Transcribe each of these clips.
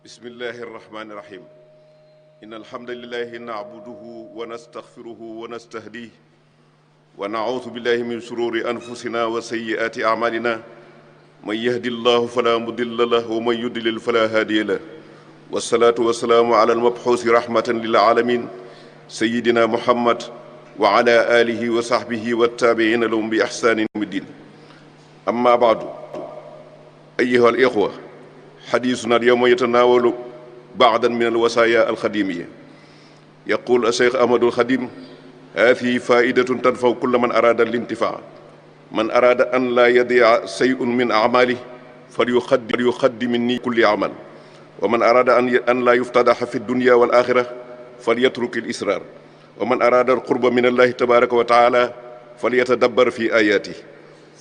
بسم الله الرحمن الرحيم إن الحمد لله نعبده ونستغفره ونستهديه ونعوذ بالله من شرور أنفسنا وسيئات أعمالنا من يهد الله فلا مضل له ومن يضلل فلا هادي له والصلاة والسلام على المبعوث رحمة للعالمين سيدنا محمد وعلى آله وصحبه والتابعين لهم بإحسان يوم الدين أما بعد أيها الإخوة حديثنا اليوم يتناول بعضا من الوصايا الخديمية. يقول الشيخ أحمد الخديم: هذه فائدة تنفع كل من أراد الانتفاع. من أراد أن لا يضيع شيء من أعماله فليقدم مني كل عمل، ومن أراد أن لا يفتضح في الدنيا والآخرة فليترك الإسرار، ومن أراد القرب من الله تبارك وتعالى فليتدبر في آياته،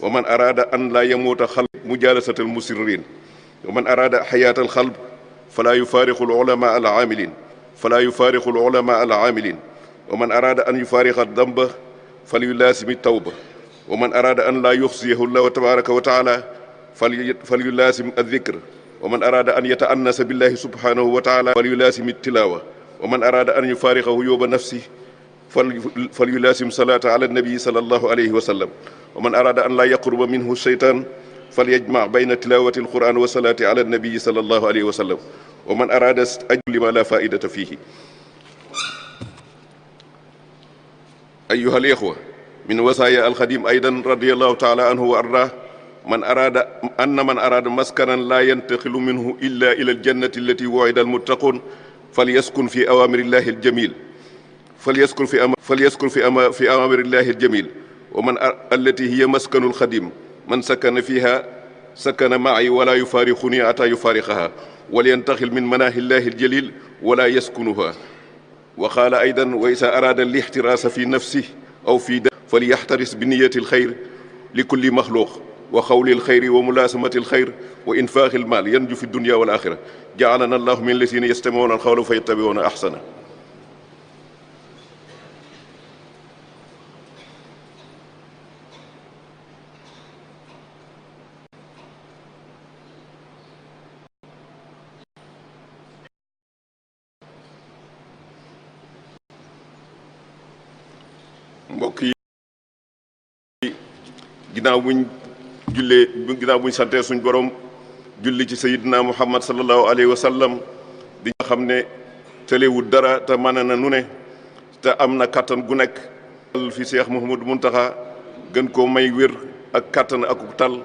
ومن أراد أن لا يموت خلف مجالسة المسرين، ومن أراد حياة الخلق فلا يفارق العلماء العاملين، ومن أراد أن يفارق الذنب فليلازم التوبة، ومن أراد أن لا يخزيه الله تبارك وتعالى فليلازم الذكر، ومن أراد أن يتأنس بالله سبحانه وتعالى فليلازم التلاوة، ومن أراد أن يفارق عيوب نفسه فليلازم صلاة على النبي صلى الله عليه وسلم، ومن أراد أن لا يقرب منه الشيطان فليجمع بين تلاوة القرآن والصلاة على النبي صلى الله عليه وسلم، ومن أراد أجل ما لا فائدة فيه. أيها الإخوة، من وصايا الخديم أيضا رضي الله تعالى عنه وأرضاه: من أراد مسكنا لا ينتقل منه إلا إلى الجنة التي وعد المتقون فليسكن في أوامر الله الجميل في أوامر الله الجميل، ومن التي هي مسكن الخديم من سكن فيها سكن معي ولا يفارقني حتى يفارقها، ولينتقل من مناهي الله الجليل ولا يسكنها. وقال أيضا: وإذا أراد الاحتراس في نفسه أو في فليحترس بنية الخير لكل مخلوق، وقول الخير وملازمة الخير وإنفاق المال ينجو في الدنيا والآخرة. جعلنا الله من الذين يستمعون القول فيتبعون أحسنه. mbokk yi, ginnaaw buñ santee suñ borom julli ci sayidina muhammad sallallahu alayhi wa sallam, di nga xam ne tëlewul dara te mën na nu ne te am na kattan gu nekk fi Cheikh Mouhamadou Mountakha gën koo may wér ak kattan ak tal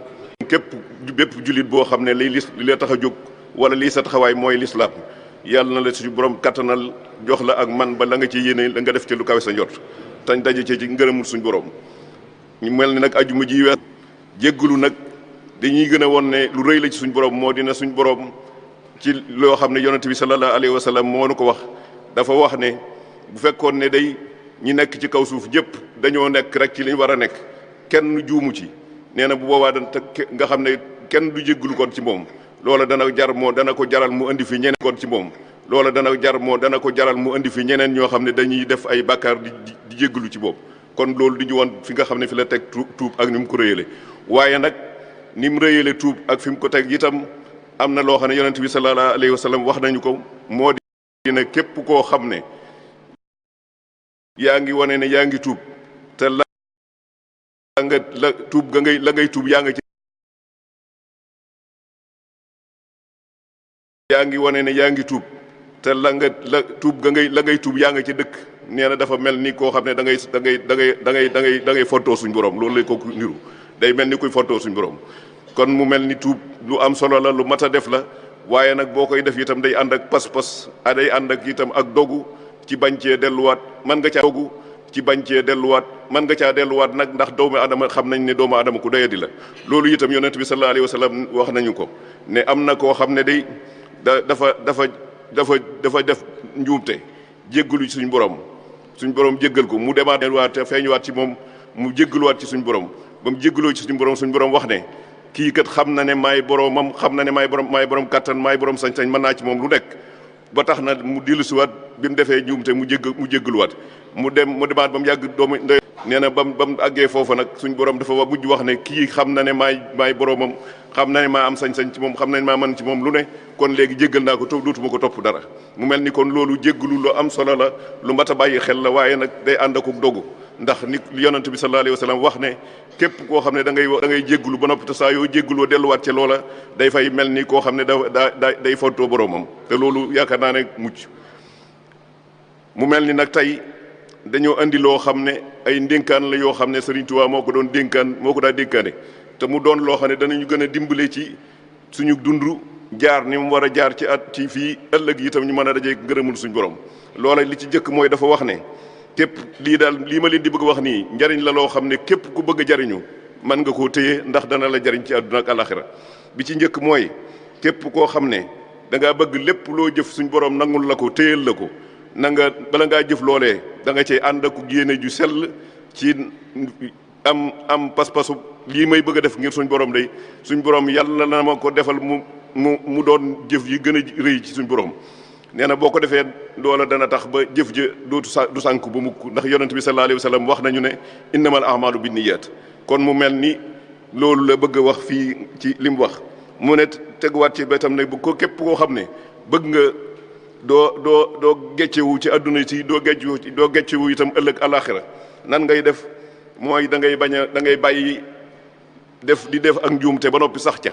bépp jullit boo xam ne li la tax a jóg wala lii sa taxawaay mooy lislaam, yàlla na la suñu borom kattanal jox la ak man ba la nga ci yéene la nga def ci lu kawe sa njort tañ daje ci ngërëmul suñ borom. ñu mel ni nag ajuma ji weer jéggalu nag dañuy gën a won ne lu rëy la ci suñ borom moo dina suñ borom ci loo xam ne yonent bi sallallahu alayhi wa sallam moo nu ko wax. dafa wax ne bu fekkoon ne day ñi nekk ci kaw suuf jëpp dañoo nekk rek ci li ñu war a nekk, kenn juumu ci, nee na bu boobaa nga xam ne kenn du jéggalu kon ci moom, loola dana ko jaral mu indi fi ñeneen kon ci moom loola dana ko jaral mu indi fi ñeneen ñoo xam ne dañuy def ay bàkkaar di jéggalu ci boobu. kon loolu di ñu woon fi nga xam ne fi la teg tuub ak ni mu ko rëyale, waaye nag ni mu rëyale tuub ak fi mu ko teg itam am na loo xam ne yonent bi sallallahu alayhi wa sallam wax nañu ko, moo di ne képp koo xam ne yaa ngi wane ne yaa ngi tuub te la ngay tuub yaa nga ci yaa ngi wane ne yaa ngi tuub te la ngay tuub yaa nga ci dëkk, nee na dafa mel ni koo xam ne da ngay fontoo suñ borom. loolu lay ko niru, day mel ni kuy fontoo suñ borom. kon mu mel ni tuub lu am solo la, lu mat a def la, waaye nag boo koy def itam day ànd ak pas-pas, day ànd ak itam ak dogu ci bañ cee delluwaat. mën nga caa delluwaat nag, ndax doomu adama xam nañ ne doomu adama ku doyadi la. loolu itam yonent bi sallallahu alayhi wa sallam wax nañu ko ne am na koo xam ne day dafa def njuumte jéggalu ci suñ borom jéggal ko, mu demaat waat feeñuwaat ci moom, mu jéggaluwaat ci suñ borom. ba mu jéggaloo ci suñ borom wax ne kii kat xam na ne maay boromam, xam na ne maay borom kattan, maay borom sañ-sañ, mën naa ci moom lu nekk. ba tax na mu dellusiwaat bi mu defee njuumte mu jéggaluwaat, mu demaat ba mu yàgg nee na bam àggee foofa nag suñ borom dafa mujj wax ne kii xam na ne maay boromam, xam na ne maa am sañ-sañ ci moom, xam na ne maa mën ci moom lu ne, kon léegi jéggal naa ko dootuma ko topp dara. mu mel ni kon loolu jéggalu lu am solo la, lu mat a bàyyi xel la, waaye nag day ànd ak dogu, ndax ni yonent bi sallallahu alayhi wa sallam wax ne képp koo xam ne da ngay jéggalu ba noppi te saa yoo jéggaloo delluwaat ci loola day fay mel ni koo xam ne day fontoo boromam, te loolu yaakaar naa ne mucc. mu mel ni nag tey dañoo andi loo xam ne ay ndénkaan la yoo xam ne Serigne Touba moo ko daa dénkaane, te mu doon loo xam ne danañu gën a dimbale ci suñu dund jaar ni mu war a jaar ci fii ëllëg itam ñu mën a dajee ngërëmul suñu borom. loola li ci jëkk mooy dafa wax ne képp lii ma leen di bëgg wax nii njariñ la loo xam ne képp ku bëgg a jariñu mën nga koo téye, ndax dana la jariñ ci àdduna ak alaxira. bi ci njëkk mooy képp koo xam ne da ngaa bëgg lépp loo jëf suñu borom nangul la ko, téyel la ko, na nga bala ngaa jëf loolee da nga cay ànd ak yéene ju sell ci am pas-pasu lii may bëgg a def ngir suñ borom day suñ borom yàlla na ma ko defal mu doon jëf yi gën a rëy ci suñ borom. nee na boo ko defee loola dana tax ba jëf ja du sànk ba mukk, ndax yonent bi sallallahu alayhi wa sallam wax nañu ne innamal a'malu binniyat. kon mu mel ni loolu la bëgg a wax fii ci li mu wax. mu ne teguwaat ci betam ne bu ko képp koo xam ne bëgg nga doo geccewu ci àdduna si doo geccewu itam ëllëg alaxira nan ngay def mooy da ngay bàyyi def ak njuumte ba noppi sax ca,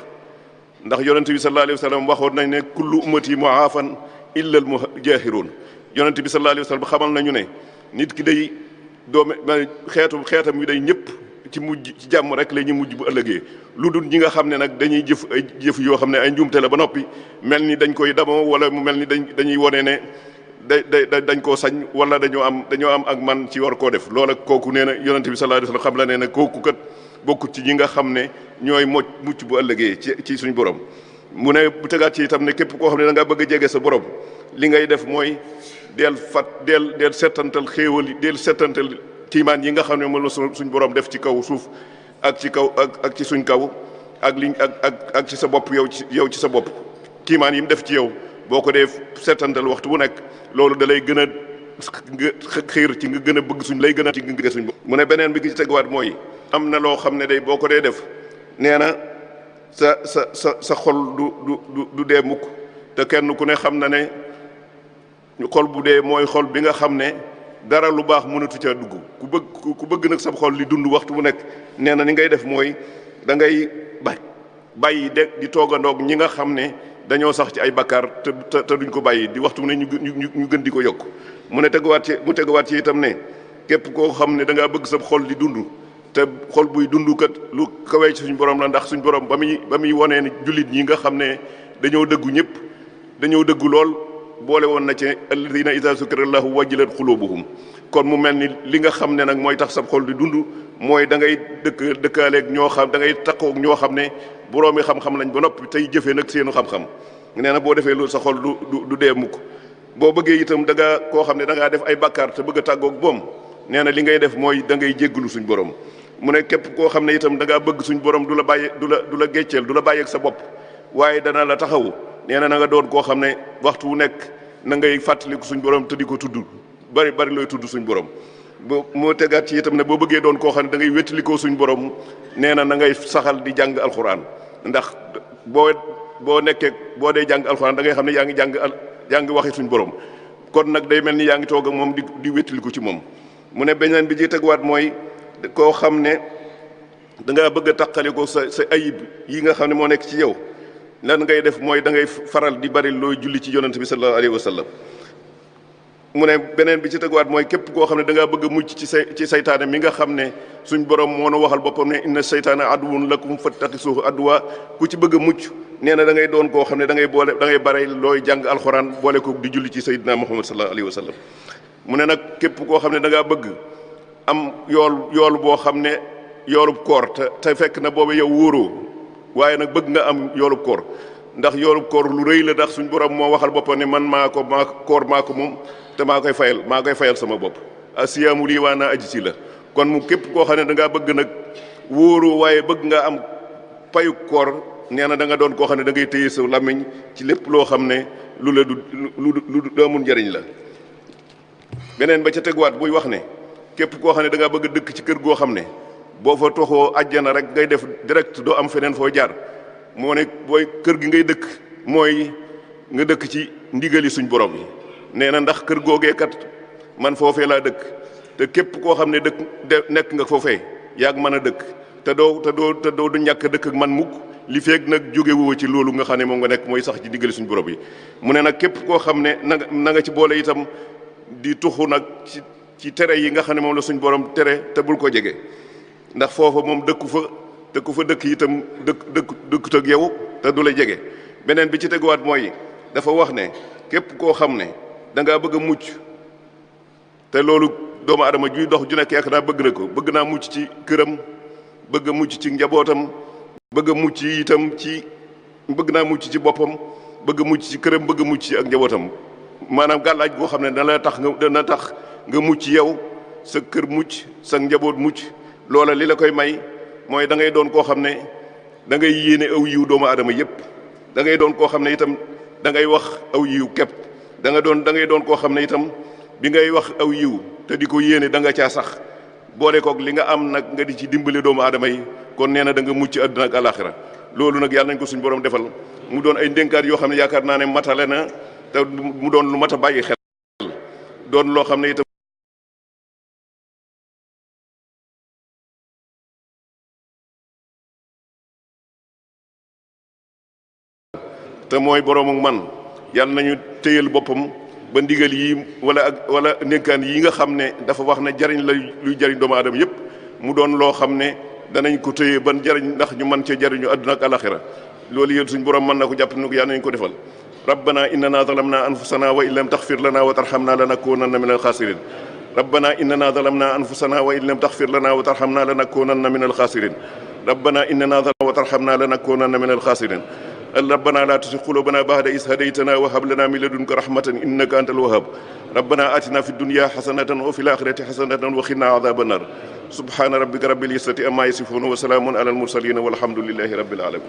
ndax yonent bi sallallahu alayhi wa sallam waxoon nañ ne kullu ummati mu'afan illa al mujahiruun. yonent bi sallallahu alayhi wa sallam xamal nañu ne nit ki day xeetam wi day ñëpp ci jàmm rek la ñuy mujj bu ëllëgee, lu dul ñi nga xam ne nag dañuy jëf ay jëf yoo xam ne ay njuumte la ba noppi mel ni dañ koy damoo, wala mu mel ni dañuy wone ne dañ koo sañ, wala dañoo am ak man ci war koo def. loola kooku nee na yonent bi sallallahu alayhi wa sallam xam la nee na kooku kat bokkut ci ñi nga xam ne ñooy mucc bu ëllëgee ci suñ borom. mu ne bu tegaat ci itam ne képp koo xam ne da ngaa bëgg a jege sa borom li ngay def mooy del settantal xéewal yi, del settantal kiimaan yi nga xam ne moom la suñ borom def ci kaw suuf ak ci kaw ak ci suñ kaw ak ci sa bopp yow ci sa bopp. kiimaan yi mu def ci yow boo ko dee settantal waxtu bu nekk loolu da lay gën a xiir ci nga gën a bëgg lay gën a ci nga suñ bopp. mu ne beneen bi ki ci teguwaat mooy am na loo xam ne day boo ko dee def nee na sa xol du dee mukk, te kenn ku ne xam na ne xol bu dee mooy xol bi nga xam ne dara lu baax mënatu ca dugg. ku bëgg nag sa xol li dund waxtu bu nekk nee na ni ngay def mooy da ngay bàyyi di toogandoog ñi nga xam ne dañoo sax ci ay bakkaar te duñ ko bàyyi di waxtu ne ñu gën di ko yokk. mu teguwaat ci itam ne képp koo xam ne da ngaa bëgg sa xol di dund, te xol buy dund kat lu kawee ci suñ borom la, ndax suñ borom ba muy wonee ne jullit ñi nga xam ne dañoo dëggu lool boole woon na ci alladina iza zukirallahu wajilat xulubuhum. kon mu mel ni li nga xam ne nag mooy tax sa xol di dund mooy da ngay dëkkaaleeg ñoo xam da ngay takkoog ñoo xam ne boroomi xam-xam lañ ba noppi tey jëfee nag seenu xam-xam. nee na boo defee loolu sa xol du dee mukk. boo bëggee itam da ngaa koo xam ne da ngaa def ay bakkaar te bëgg a tàggoog boom nee na li ngay def mooy da ngay jéggalu suñ borom. mu ne képp koo xam ne itam da ngaa bëgg suñ borom du la gécceel du la bàyyeeg sa bopp waaye dana la taxawu. nee na nga doon koo xam ne waxtu wu nekk na ngay fàttaliku suñ borom te di ko tudd bari looy tudd suñ borom. moo tegaat ci itam ne boo bëggee doon koo xam ne da ngay wéttalikoo suñ borom nee na ngay saxal di jàng alxuraan, ndax boo dee jàng alxuraan da ngay xam ne yaa ngi jàng waxi suñ borom, kon nag day mel ni yaa ngi toog ak moom di wéttaliku ci moom. mu ne beneen bi ci teguwaat mooy koo xam ne da ngaa bëgg a taqaliko sa ayib yi nga xam ne moo nekk ci yow. lan ngay def mooy da ngay faral di bari looy julli ci yonent bi sallallahu alayhi wa sallam. mu ne beneen bi ci teguwaat mooy képp koo xam ne da ngaa bëgg a mucc ci saytaane mi nga xam ne suñ borom moo nu waxal boppam ne inna saytaana aduwwun lakum fattaxisuuhu aduwwa. ku ci bëgg a mucc nee na da ngay doon koo xam ne da ngay bari looy jàng alxuraan boole ko di julli ci sayyidina Muhammad sallallahu alayhi wa sallam. mu ne nag képp koo xam ne da ngaa bëgg am yool boo xam ne yoolub koor te fekk na boobu yow wóoroo, waaye nag bëgg nga am yoolub koor, ndax yoolub koor lu rëy la, ndax suñ borom moo waxal boppam ne man maa ko moom te maa koy fayal sama bopp. asiyaamu lii waana aji si la. kon mu képp koo xam ne da ngaa bëgg nag wóoru waaye bëgg nga am payu koor nee na da nga doon koo xam ne da ngay téye sa làmmiñ ci lépp loo xam ne lu amul njëriñ la. beneen ba ca teguwaat buy wax ne képp koo xam ne da ngaa bëgg a dëkk ci kër goo xam ne boo fa toxoo àjjana rek ngay def direct doo am feneen foo jaar moo ne booy kër gi ngay dëkk mooy nga dëkk ci ndigali suñ borom yi nee na ndax kër googee kat man foofee laa dëkk te képp koo xam ne nekk nga foofee yaag mën a dëkk te doo du ñàkk dëkk ak man mukk li feeg nag jóge woo ci loolu nga xam ne moom nga nekk mooy sax ci ndigali suñ borom yi mu ne nag képp koo xam ne na nga ci boole itam di tuxu nag ci tere yi nga xam ne moom la suñ borom tere te bul ko jege ndax foofa moom dëkku fa te ku fa dëkk itam dëkkut ak yow te du la jege beneen bi ci teguwaat mooy dafa wax ne képp koo xam ne da ngaa bëgg a mucc te loolu doomu adama juy dox ju nekk yaakaar naa bëgg na ko bëgg naa mucc ci këram bëgg a mucc ci njabootam bëgg a mucc itam bëgg naa mucc ci boppam bëgg a mucc ci këram bëgg a mucc ci ak njabootam maanaam gàllaaj goo xam ne dana tax nga mucc yow sa kër mucc sa njaboot mucc loola li la koy may mooy da ngay doon koo xam ne da ngay yéene aw yiw doomu aadama yépp da ngay doon koo xam ne itam da ngay wax aw yiw képp da ngay doon koo xam ne itam bi ngay wax aw yiw te di ko yéene da nga caa sax boole koog li nga am nag nga di ci dimbale doomu aadama yi kon nee na da nga mucc àdduna ak alaxira loolu nag yàlla nañ ko suñ borom defal mu doon ay ndénkaat yoo xam ne yaakaar naa ne matale na te mu doon lu mat a bàyyi xel doon loo xam ne itam te mooy boroomu man yàlla nañu téyal boppam ba ndigal yi wala ndénkaan yi nga xam ne dafa wax ne jariñ la luy jariñ doomu aadama yépp mu doon loo xam ne danañ ko téye ban jariñ ndax ñu mën cee jariñu àdduna ak alaxira loolu yéen suñ borom mën na ko jàpp na ko yàlla nañ ko defal rabbana innana zalamna anfusana wa in lam taxfir lana wa tarhamna lanakunanna min alxaasirin rabbana innana zalamna anfusana wa in lam taxfir lana wa tarhamna lanakunanna min alxaasirin rabbana innana zalamna wa tarhamna lanakunanna min alxaasirin ربنا لا تزغ قلوبنا بعد إذ هديتنا وهب لنا من لدنك رحمة إنك أنت الوهاب ربنا آتنا في الدنيا حسنة وفي الآخرة حسنة وقنا عذاب النار سبحان ربك رب العزة عما يصفون وسلام على المرسلين والحمد لله رب العالمين